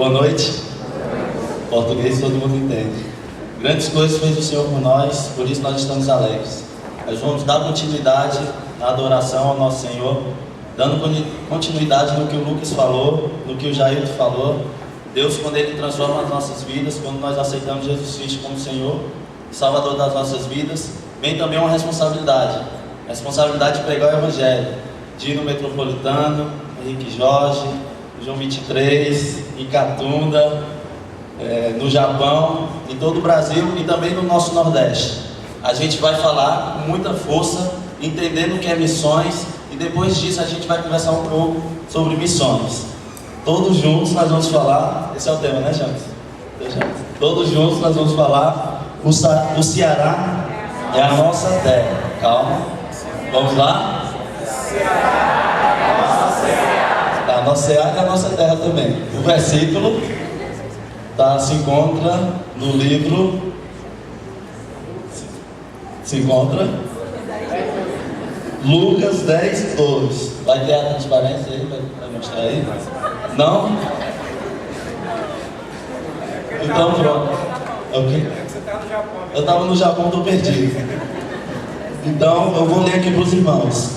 Boa noite. Português todo mundo entende. Grandes coisas fez o Senhor por nós, por isso nós estamos alegres. Nós vamos dar continuidade na adoração ao nosso Senhor, dando continuidade no que o Lucas falou, no que o Jair falou. Deus, quando Ele transforma as nossas vidas, quando nós aceitamos Jesus Cristo como Senhor e Salvador das nossas vidas, vem também uma responsabilidade. A responsabilidade de pregar o Evangelho, de ir no Metropolitano, Henrique Jorge, João 23, em Catunda, no Japão, em todo o Brasil e também no nosso Nordeste. A gente vai falar com muita força, entendendo o que é missões, e depois disso a gente vai conversar um pouco sobre missões. Todos juntos nós vamos falar, esse é o tema, né, Jantes? Todos juntos nós vamos falar, o Ceará é a nossa terra. Calma, vamos lá? A nossa Ceará é a nossa terra também. O versículo se encontra no livro. Se encontra Lucas 10, 2. Vai ter a transparência aí? Vai mostrar aí? Não? Então pronto. Okay. Eu estava no Japão, estou perdido. Então eu vou ler aqui para os irmãos.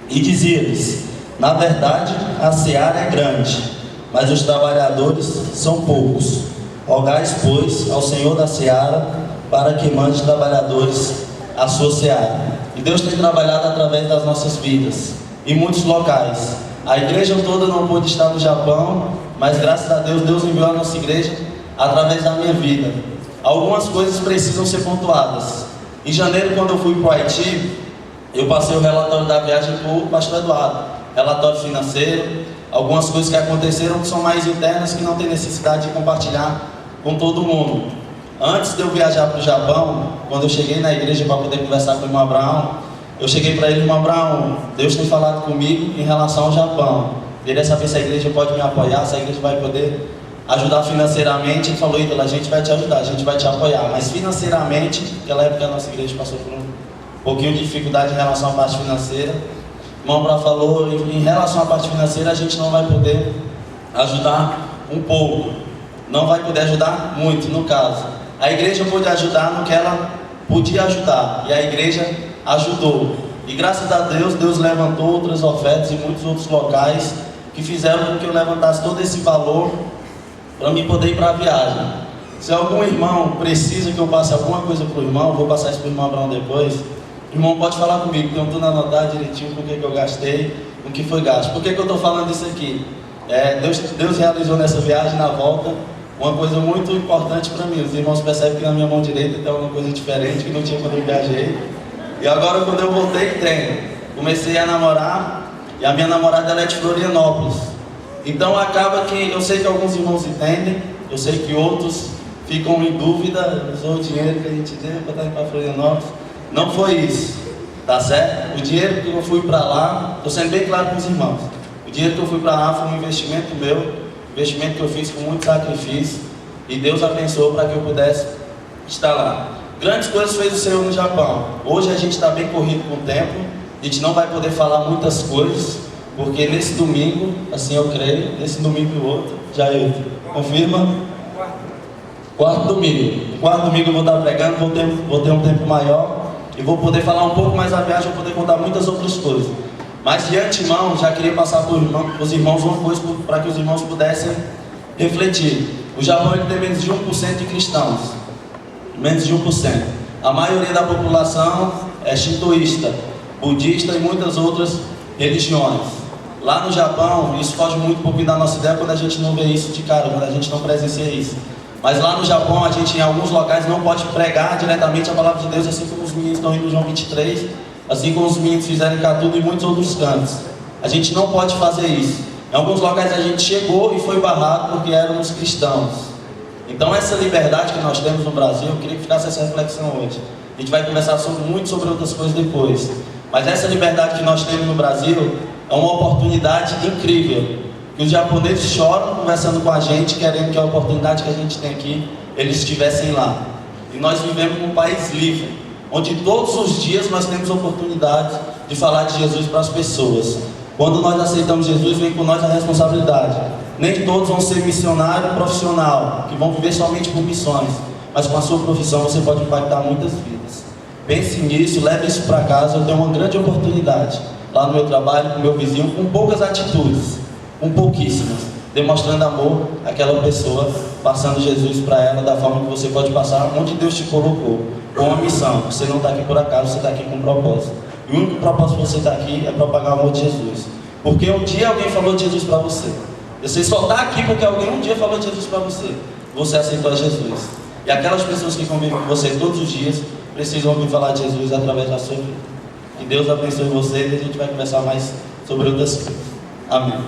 E dizia-lhes: na verdade, a seara é grande, mas os trabalhadores são poucos. Rogais, pois, ao Senhor da seara, para que mande trabalhadores à sua seara. E Deus tem trabalhado através das nossas vidas, em muitos locais. A igreja toda não pôde estar no Japão, mas graças a Deus, Deus enviou a nossa igreja através da minha vida. Algumas coisas precisam ser pontuadas. Em janeiro, quando eu fui para o Haiti, eu passei o relatório da viagem para o pastor Eduardo. Relatório financeiro, algumas coisas que aconteceram que são mais internas, que não tem necessidade de compartilhar com todo mundo. Antes de eu viajar para o Japão, quando eu cheguei na igreja para poder conversar com o irmão Abraão, eu cheguei para ele: irmão Abraão, Deus tem falado comigo em relação ao Japão. Queria saber se a igreja pode me apoiar, se a igreja vai poder ajudar financeiramente. Ele falou: Ítalo, a gente vai te ajudar, a gente vai te apoiar. Mas financeiramente, naquela época a nossa igreja passou por um pouquinho de dificuldade em relação à parte financeira. O irmão Abraão falou: em relação à parte financeira, a gente não vai poder ajudar um pouco, não vai poder ajudar muito, no caso. A igreja pôde ajudar no que ela podia ajudar, e a igreja ajudou. E graças a Deus, Deus levantou outras ofertas em muitos outros locais, que fizeram com que eu levantasse todo esse valor para mim poder ir para a viagem. Se algum irmão precisa que eu passe alguma coisa para o irmão, eu vou passar isso para o irmão Abraão depois. O irmão pode falar comigo, porque eu estou anotando direitinho com o que eu gastei, com o que foi gasto. Por que eu estou falando isso aqui? Deus realizou nessa viagem, na volta, uma coisa muito importante para mim. Os irmãos percebem que na minha mão direita tem uma coisa diferente, que não tinha quando eu viajei. E agora, quando eu voltei, tem. Comecei a namorar, e a minha namorada ela é de Florianópolis. Então acaba que, eu sei que alguns irmãos entendem, eu sei que outros ficam em dúvida: usou o dinheiro que a gente deu para estar indo para Florianópolis. Não foi isso, tá certo? O dinheiro que eu fui para lá, estou sendo bem claro com os irmãos, o dinheiro que eu fui para lá foi um investimento meu, investimento que eu fiz com muito sacrifício, e Deus abençoou para que eu pudesse estar lá. Grandes coisas fez o Senhor no Japão. Hoje a gente está bem corrido com o tempo, a gente não vai poder falar muitas coisas, porque nesse domingo, assim eu creio, nesse domingo e o outro, já eu confirma? Quarto domingo eu vou estar pregando, vou ter um tempo maior, e vou poder falar um pouco mais da viagem, vou poder contar muitas outras coisas. Mas de antemão, já queria passar para os irmãos uma coisa para que os irmãos pudessem refletir. O Japão ele tem menos de 1% de cristãos. Menos de 1%. A maioria da população é shintoísta, budista e muitas outras religiões. Lá no Japão, isso foge muito um pouquinho da nossa ideia quando a gente não vê isso de cara, quando a gente não presencia isso. Mas lá no Japão, a gente em alguns locais não pode pregar diretamente a palavra de Deus, assim como os meninos estão indo no João 23, assim como os meninos fizeram em Catunda e muitos outros cantos. A gente não pode fazer isso. Em alguns locais a gente chegou e foi barrado porque éramos cristãos. Então essa liberdade que nós temos no Brasil, eu queria que ficasse essa reflexão hoje. A gente vai conversar muito sobre outras coisas depois. Mas essa liberdade que nós temos no Brasil é uma oportunidade incrível. Que os japoneses choram conversando com a gente, querendo que a oportunidade que a gente tem aqui, eles estivessem lá. E nós vivemos num país livre, onde todos os dias nós temos oportunidade de falar de Jesus para as pessoas. Quando nós aceitamos Jesus, vem com nós a responsabilidade. Nem todos vão ser missionário profissional, que vão viver somente por missões, mas com a sua profissão você pode impactar muitas vidas. Pense nisso, leve isso para casa. Eu tenho uma grande oportunidade lá no meu trabalho, com o meu vizinho, com poucas atitudes, com pouquíssimas, demonstrando amor àquela pessoa, passando Jesus para ela da forma que você pode passar onde Deus te colocou, com uma missão. Você não está aqui por acaso, você está aqui com um propósito. E o único propósito de você estar aqui é propagar o amor de Jesus. Porque um dia alguém falou de Jesus para você. Você só está aqui porque alguém um dia falou de Jesus para você. Você aceitou Jesus. E aquelas pessoas que convivem com você todos os dias precisam ouvir falar de Jesus através da sua vida. Que Deus abençoe você e a gente vai conversar mais sobre outras coisas. Amém.